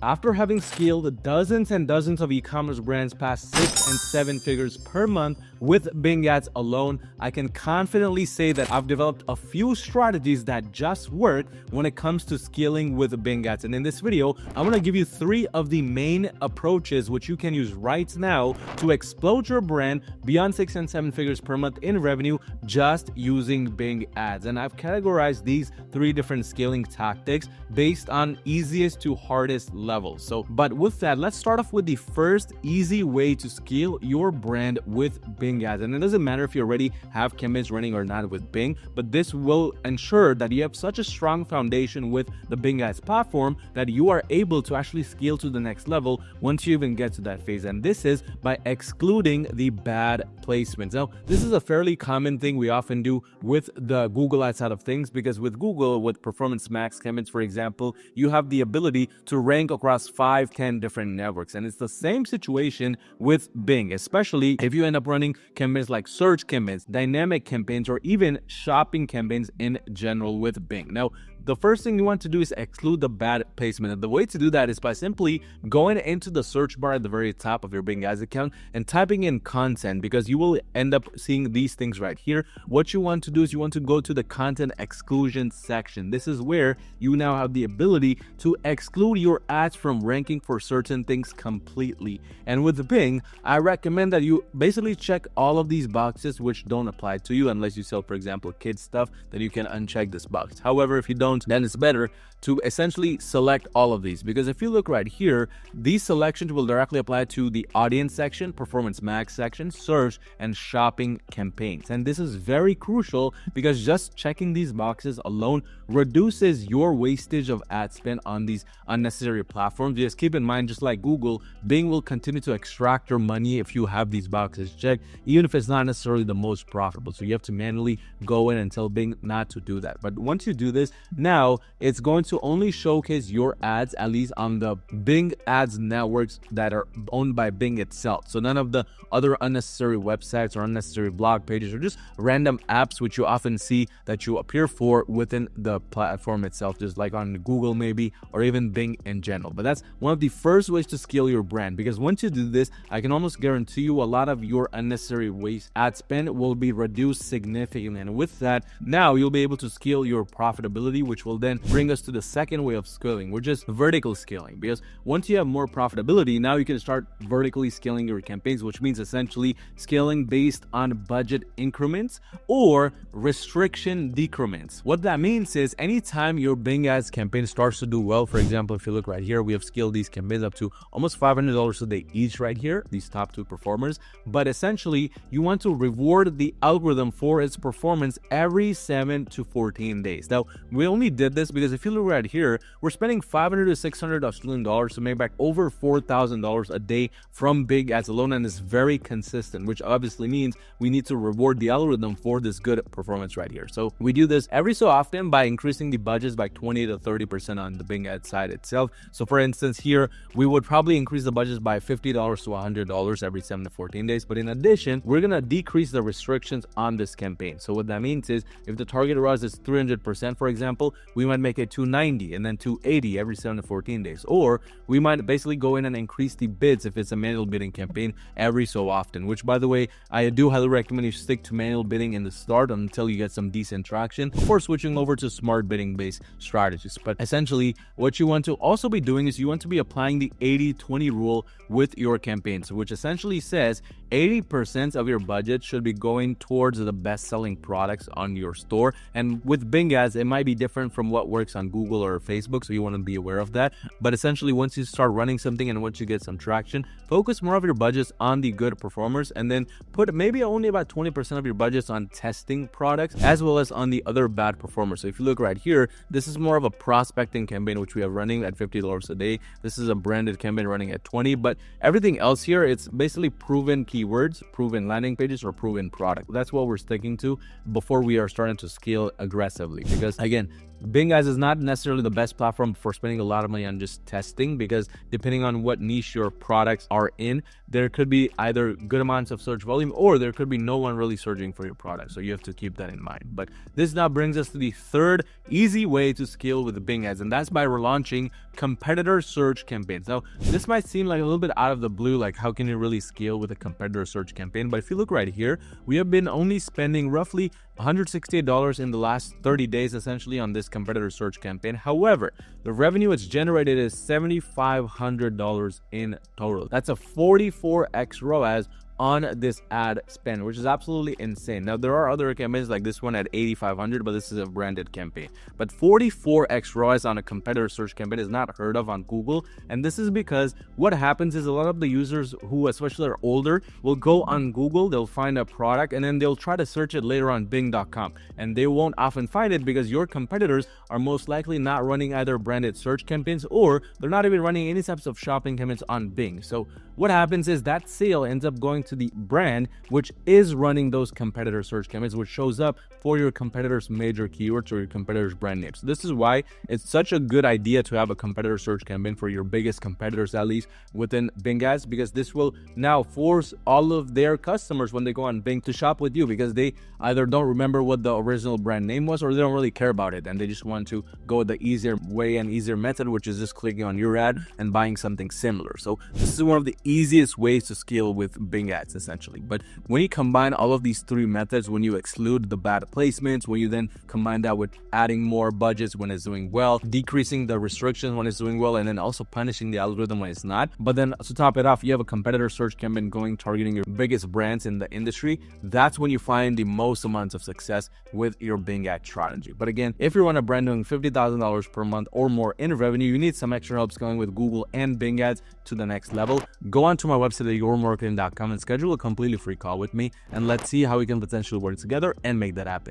After having scaled dozens and dozens of e-commerce brands past 6 and 7 figures per month with Bing ads alone, I can confidently say that I've developed a few strategies that just work when it comes to scaling with Bing ads. And in this video, I'm going to give you 3 of the main approaches which you can use right now to explode your brand beyond 6 and 7 figures per month in revenue just using Bing ads. And I've categorized these 3 different scaling tactics based on easiest to hardest levels. But with that, let's start off with the first easy way to scale your brand with Bing ads. And it doesn't matter if you already have campaigns running or not with Bing, but this will ensure that you have such a strong foundation with the Bing ads platform that you are able to actually scale to the next level once you even get to that phase. And this is by excluding the bad placements. Now, this is a fairly common thing we often do with the Google ads side of things, because with Google, with Performance Max campaigns, for example, you have the ability to rank across 5-10 different networks. And it's the same situation with Bing, especially if you end up running campaigns like search campaigns, dynamic campaigns, or even shopping campaigns in general with Bing. Now, the first thing you want to do is exclude the bad placement. And the way to do that is by simply going into the search bar at the very top of your Bing ads account and typing in content, because you will end up seeing these things right here. What you want to do is you want to go to the content exclusion section. This is where you now have the ability to exclude your ads from ranking for certain things completely. And with Bing, I recommend that you basically check all of these boxes which don't apply to you unless you sell, for example, kids stuff, then you can uncheck this box. However, if you don't, then it's better to essentially select all of these, because if you look right here, these selections will directly apply to the audience section, Performance Max section, search, and shopping campaigns. And this is very crucial because just checking these boxes alone reduces your wastage of ad spend on these unnecessary platforms. Just keep in mind, just like Google, Bing will continue to extract your money if you have these boxes checked, even if it's not necessarily the most profitable. So you have to manually go in and tell Bing not to do that. But once you do this, now it's going to only showcase your ads, at least on the Bing ads networks that are owned by Bing itself. So none of the other unnecessary websites or unnecessary blog pages or just random apps which you often see that you appear for within the platform itself, just like on Google maybe, or even Bing in general. But that's one of the first ways to scale your brand, because once you do this, I can almost guarantee you a lot of your unnecessary waste ad spend will be reduced significantly. And with that, now you'll be able to scale your profitability, which will then bring us to the second way of scaling, which is vertical scaling. Because once you have more profitability, now you can start vertically scaling your campaigns, which means essentially scaling based on budget increments or restriction decrements. What that means is anytime your Bing ads campaign starts to do well, for example, if you look right here, we have scaled these campaigns up to almost $500 a day each right here, these top 2 performers. But essentially, you want to reward the algorithm for its performance every 7 to 14 days. Now, we only did this because if you look right here, we're spending $500 to $600 Australian dollars to make back over $4,000 a day from Bing ads alone, and it's very consistent, which obviously means we need to reward the algorithm for this good performance right here. So we do this every so often by increasing the budgets by 20 to 30% on the Bing ad side itself. So for instance, here we would probably increase the budgets by $50 to $100 every 7 to 14 days. But in addition, we're gonna decrease the restrictions on this campaign. So what that means is if the target ROAS is 300%, for example, we might make it 290 and then 280 every 7 to 14 days. Or we might basically go in and increase the bids if it's a manual bidding campaign every so often, which by the way, I do highly recommend you stick to manual bidding in the start until you get some decent traction before switching over to smart bidding based strategies. But essentially what you want to also be doing is you want to be applying the 80-20 rule with your campaigns, which essentially says 80% of your budget should be going towards the best selling products on your store. And with Bing ads, it might be different from what works on Google or Facebook, so you want to be aware of that. But essentially, once you start running something and once you get some traction, focus more of your budgets on the good performers, and then put maybe only about 20% of your budgets on testing products as well as on the other bad performers. So if you look right here, this is more of a prospecting campaign which we are running at $50 a day. This is a branded campaign running at 20, but everything else here, it's basically proven keywords, proven landing pages, or proven product. That's what we're sticking to before we are starting to scale aggressively, because again, Bing Ads is not necessarily the best platform for spending a lot of money on just testing, because depending on what niche your products are in, there could be either good amounts of search volume or there could be no one really searching for your product. So you have to keep that in mind. But this now brings us to the third easy way to scale with Bing Ads, and that's by relaunching competitor search campaigns. Now, this might seem like a little bit out of the blue, like how can you really scale with a competitor search campaign? But if you look right here, we have been only spending roughly $168 in the last 30 days essentially on this competitor search campaign. However, the revenue it's generated is $7,500 in total. That's a 44x ROAS on this ad spend, which is absolutely insane. Now, there are other campaigns like this one at 8,500, but this is a branded campaign. But 44x ROAS on a competitor search campaign is not heard of on Google. And this is because what happens is a lot of the users who especially are older will go on Google, they'll find a product, and then they'll try to search it later on Bing.com. And they won't often find it because your competitors are most likely not running either branded search campaigns or they're not even running any types of shopping campaigns on Bing. So what happens is that sale ends up going to the brand which is running those competitor search campaigns, which shows up for your competitors' major keywords or your competitors' brand names. So this is why it's such a good idea to have a competitor search campaign for your biggest competitors, at least within Bing Ads, because this will now force all of their customers when they go on Bing to shop with you, because they either don't remember what the original brand name was or they don't really care about it and they just want to go the easier way and easier method, which is just clicking on your ad and buying something similar. So this is one of the easiest ways to scale with Bing Ads essentially. But when you combine all of these three methods, when you exclude the bad placements, when you then combine that with adding more budgets when it's doing well, decreasing the restrictions when it's doing well, and then also punishing the algorithm when it's not. But then to top it off, you have a competitor search campaign going targeting your biggest brands in the industry. That's when you find the most amounts of success with your Bing Ad strategy. But again, if you run a brand doing $50,000 per month or more in revenue, you need some extra help scaling with Google and Bing Ads to the next level. Go onto my website at yourmarketing.com and schedule a completely free call with me, and let's see how we can potentially work together and make that happen.